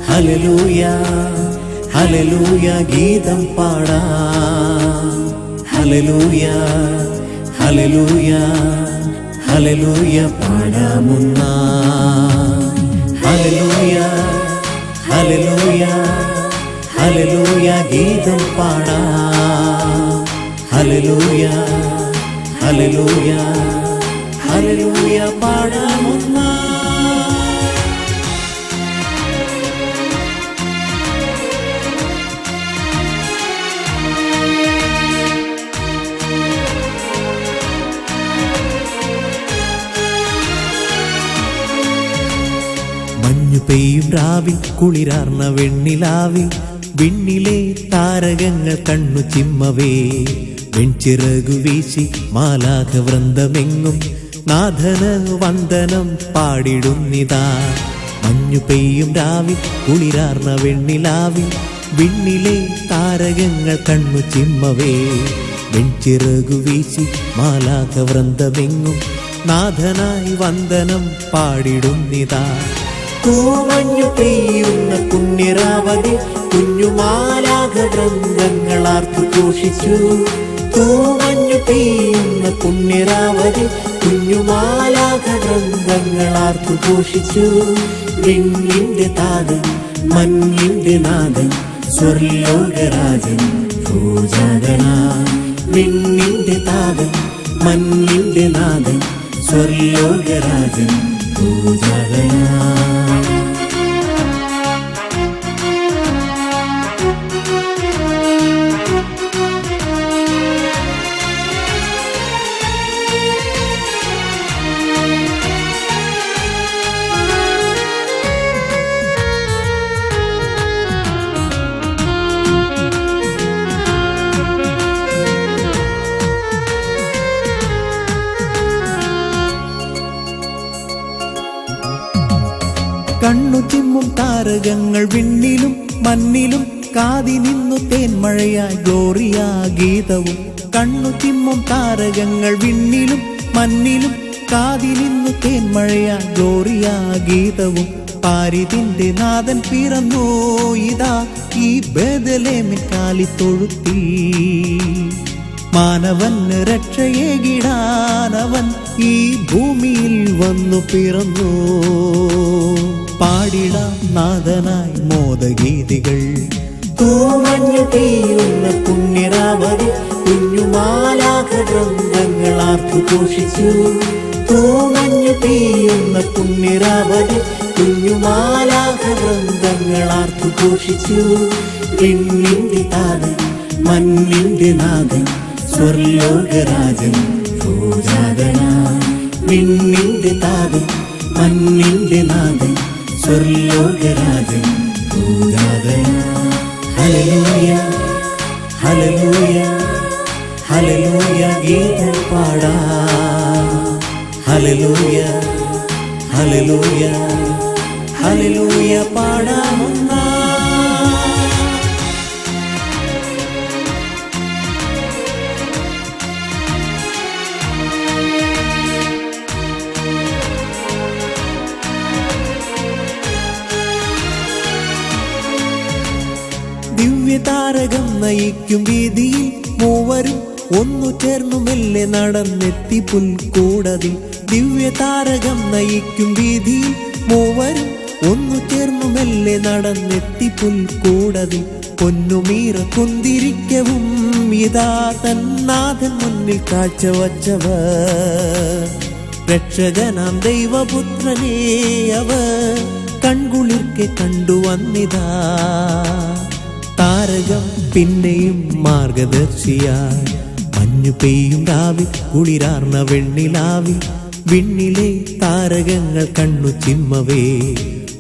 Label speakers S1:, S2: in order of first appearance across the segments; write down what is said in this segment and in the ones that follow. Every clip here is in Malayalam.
S1: ഹല്ലേലൂയ ഹല്ലേലൂയ ഗീതം പാടാം. ഹല്ലേലൂയ ഹല്ലേലൂയ ഹല്ലേലൂയ പാടാമൊന്നാം. ഹല്ലേലൂയ ഹല്ലേലൂയ ഹല്ലേലൂയ ഗീതം പാടാം. ഹല്ലേലൂയ ഹല്ലേലൂയ ഹല്ലേലൂയ പാടാമൊന്നാം. മഞ്ഞു പെയ്യും രാവിൽ കുളിരാർന്ന വെണ്ണിലാവിൽ വിണ്ണിലെ താരകങ്ങൾ കണ്ണു ചിമ്മവേ വെൺചിറകു വീശി മാലാഖ വൃന്ദമെങ്ങും നാഥന് വന്ദനം പാടിടുന്നിതാ. മഞ്ഞു പെയ്യും രാവിൽ കുളിരാർന്ന വെണ്ണിലാവിൽ വിണ്ണിലെ താരകങ്ങൾ കണ്ണു ചിമ്മവേ വെൺചിറകു വീശി മാലാഖ വൃന്ദമെങ്ങും നാഥനായി വന്ദനം പാടിടുന്നിതാ. തൂമഞ്ഞു പെയ്യുന്ന പുണ്യരാവതി കുഞ്ഞുമാലാഖ വൃന്ദങ്ങളാർത്തു ഘോഷിച്ചു. തൂമഞ്ഞു പെയ്യുന്ന പുണ്യരാവതി കുഞ്ഞുമാലാഖ വൃന്ദങ്ങളാർത്തു ഘോഷിച്ചു. വിണ്ണിന്റെ താതൻ മഞ്ഞിന്റെ നാഥൻ സ്വർലോകരാജൻ ഭൂജാതനായി. വിണ്ണിന്റെ താതൻ മഞ്ഞിന്റെ നാഥൻ സ്വർലോകരാജൻ ഭൂജാതനായി. കണ്ണു ചിമ്മും താരകങ്ങൾ വിണ്ണിലും മണ്ണിലും കാതി നിന്നു തേന്മഴയായി ഗ്ലോറിയ ഗീതവും. കണ്ണു ചിമ്മും താരകങ്ങൾ വിണ്ണിലും മണ്ണിലും കാതി നിന്നു തേന്മഴയായി ഗ്ലോറിയ ഗീതവും. പാരിതിന്റെ നാഥൻ പിറന്നു ഇതാ ഈ ബേഥലേമിൻ കാലിത്തൊഴുത്തിൽ. മാനവന് രക്ഷയേകിടാനവൻ ഈ ഭൂമിയിൽ വന്നു പിറന്നു. പാടിടാം നാഥനായി മോദഗീതികൾ. തൂമഞ്ഞു പെയ്യുന്ന പുണ്യരാവതി കുഞ്ഞുമാലാഖ വൃന്ദങ്ങളാർത്തു ഘോഷിച്ചു. തൂമഞ്ഞു പെയ്യുന്ന പുണ്യരാവതി കുഞ്ഞുമാലാഖ വൃന്ദങ്ങളാർത്തു ഘോഷിച്ചു. വിണ്ണിന്റെ താതൻ മഞ്ഞിന്റെ നാഥൻ സ്വർലോകരാജൻ ഭൂജാതനായി. വിണ്ണിന്റെ താതൻ മഞ്ഞിന്റെ നാഥൻ സ്വർലോകരാജൻ ഭൂജാതനായി. ഹല്ലേലൂയ ഹല്ലേലൂയ ഹല്ലേലൂയ ഗീതം പാടാം. ഹല്ലേലൂയ ഹല്ലേലൂയ ഹല്ലേലൂയ പാടാമൊന്നാം. ദിവ്യതാരകം നയിക്കും വീതിയിൽ മൂവരും ഒന്നു ചേർന്നു മെല്ലെ നടന്നെത്തി പുൽക്കൂടതിൽ. ദിവ്യതാരകം നയിക്കും വീതിയിൽ മൂവരും ഒന്നു ചേർന്നു മെല്ലെ നടന്നെത്തി പുൽക്കൂടതിൽ. പൊന്നുമീറ കുന്തിരിക്കവും ഇതാ തന്നാഥൻ മുന്നിൽ കാഴ്ചവച്ചവർ. രക്ഷകനാം ദൈവപുത്രനേ അവർ കൺകുളിർക്കെ കണ്ടുവന്നിതാ. താരകം പിന്നെയും മാർഗദർശിയായി. മഞ്ഞു പെയ്യും രാവിൽ കുളിരാർന്ന വെണ്ണിലാവിൽ വിണ്ണിലെ താരകങ്ങൾ കണ്ണു ചിമ്മവേ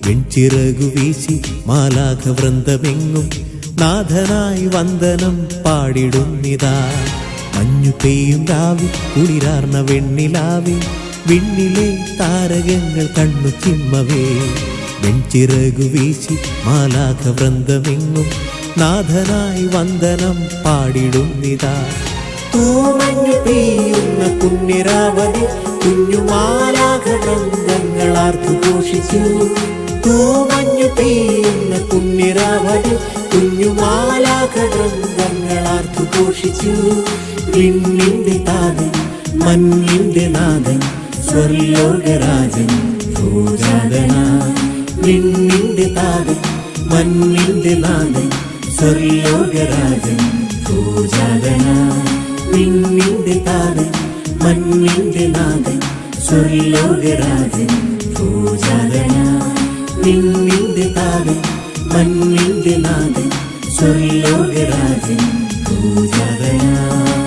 S1: വെൺചിറകു വീശി മാലാഖ വൃന്ദമെങ്ങും നാഥനായി വന്ദനം പാടിടുന്നിതാ. മഞ്ഞു പെയ്യും രാവിൽ കുളിരാർന്ന വെണ്ണിലാവിൽ വിണ്ണിലെ താരകങ്ങൾ കണ്ണു ചിമ്മവേ വെൺചിറകു വീശി മാലാഖ വൃന്ദമെങ്ങും നാഥനായി വന്ദനം പാടിടുന്നിതാ. തൂമഞ്ഞു പെയ്യുന്ന പുണ്യരാവതി കുഞ്ഞുമാലാഖ വൃന്ദങ്ങളാർത്തു ഘോഷിച്ചു. തൂമഞ്ഞു പെയ്യുന്ന പുണ്യരാവതിൽ കുഞ്ഞുമാലാഘടങ്ങൾ ഘോഷിച്ചു. വിണ്ണിന്റെ താതൻ മണ്ണിന്റെ നാഥൻ സ്വർലോകരാജൻ ഭൂജാതനായി. വിണ്ണിന്റെ താതൻ മണ്ണിന്റെ നാഥൻ സ്വർലോകരാജൻ ഭൂജാതനായി. വിണ്ണിന്റെ താതൻ മണ്ണിന്റെ നാഥൻ സ്വർലോകരാജൻ ഭൂജാതനായി. വിണ്ണിന്റെ താതൻ മണ്ണിന്റെ നാഥൻ സ്വർലോകരാജൻ ഭൂജാതനായി.